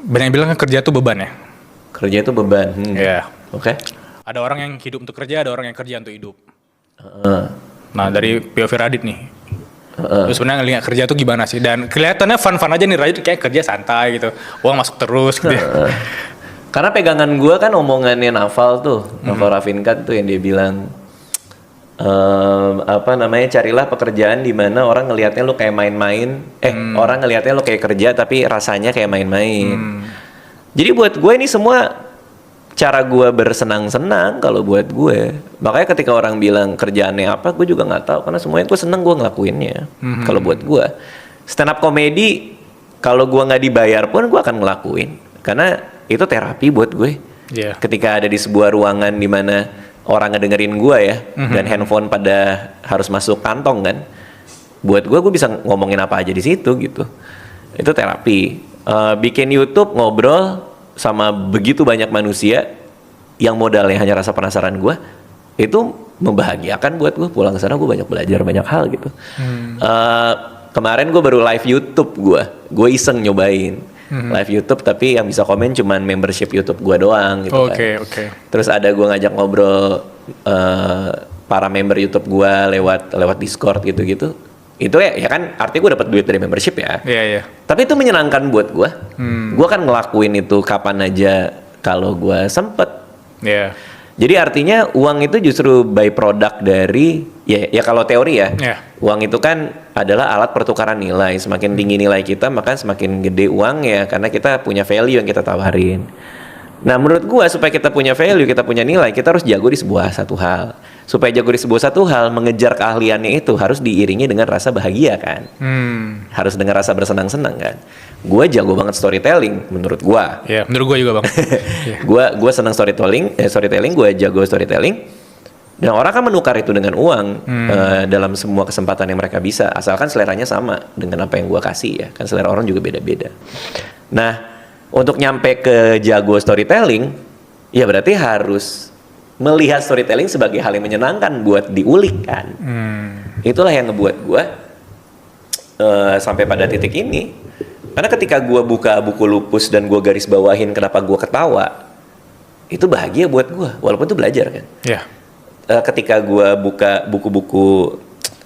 Banyak yang bilang kan kerja tuh beban ya. Kerja itu beban. Iya. Oke. Ada orang yang hidup untuk kerja, ada orang yang kerja untuk hidup. Heeh. Nah dari POV Radit nih, terus sebenarnya ngelihat kerja tuh gimana sih? Dan kelihatannya fun-fun aja nih, Radit kayak kerja santai gitu, uang masuk terus gitu. Karena pegangan gue kan omongannya Naval tuh, Naval Ravikant tuh yang dia bilang apa namanya, carilah pekerjaan di mana orang ngelihatnya lu kayak main-main, orang ngelihatnya lu kayak kerja tapi rasanya kayak main-main. Jadi buat gue ini semua cara gue bersenang-senang kalau buat gue. Makanya ketika orang bilang kerjaannya apa, gue juga nggak tahu karena semuanya gue seneng gue ngelakuinnya. Kalau buat gue, stand up comedy kalau gue nggak dibayar pun gue akan ngelakuin karena itu terapi buat gue. Iya. Ketika ada di sebuah ruangan di mana orang ngedengerin gue ya, dan handphone pada harus masuk kantong kan, buat gue bisa ngomongin apa aja di situ gitu. Itu terapi. Bikin YouTube ngobrol sama begitu banyak manusia yang modalnya hanya rasa penasaran gue, itu membahagiakan buat gue. Pulang ke sana gue banyak belajar banyak hal gitu. Kemarin gue baru live YouTube, gue iseng nyobain live YouTube, tapi yang bisa komen cuman membership YouTube gue doang gitu kan. Terus ada gue ngajak ngobrol para member YouTube gue lewat Discord gitu-gitu. Itu ya kan artinya gue dapat duit dari membership ya. Iya. Tapi itu menyenangkan buat gue. Gue kan ngelakuin itu kapan aja kalau gue sempet. Iya. Jadi artinya uang itu justru byproduct dari ya kalau teori ya. Uang itu kan adalah alat pertukaran nilai. Semakin tinggi nilai kita, maka semakin gede uang ya, karena kita punya value yang kita tawarin. Nah menurut gua supaya kita punya value, kita punya nilai, kita harus jago di sebuah satu hal. Supaya jago di sebuah satu hal, mengejar keahliannya itu harus diiringi dengan rasa bahagia kan. Harus dengan rasa bersenang-senang kan. Gua jago banget storytelling menurut gua. Iya, menurut gua juga bang. Gua senang storytelling, gua jago storytelling. Dan orang kan menukar itu dengan uang dalam semua kesempatan yang mereka bisa, asalkan seleranya sama dengan apa yang gua kasih ya. Kan selera orang juga beda-beda. Nah, untuk nyampe ke jago storytelling, ya berarti harus melihat storytelling sebagai hal yang menyenangkan buat diulik kan. Itulah yang ngebuat gue sampai pada titik ini. Karena ketika gue buka buku lupus dan gue garis bawahin kenapa gue ketawa, itu bahagia buat gue, walaupun itu belajar kan. Ketika gue buka buku-buku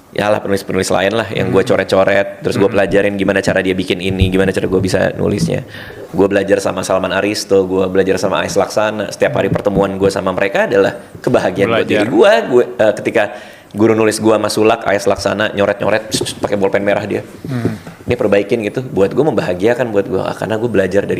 ya lah penulis-penulis lain lah yang gue coret-coret, terus gue pelajarin gimana cara dia bikin ini, gimana cara gue bisa nulisnya. Gue belajar sama Salman Aristo, gue belajar sama Ais Laksana. Setiap hari pertemuan gue sama mereka adalah kebahagiaan buat diri gue. Ketika guru nulis gue sama Sulak, Ais Laksana nyoret-nyoret pakai bolpen merah dia, ini perbaikin gitu, buat gue membahagiakan buat gue karena gue belajar dari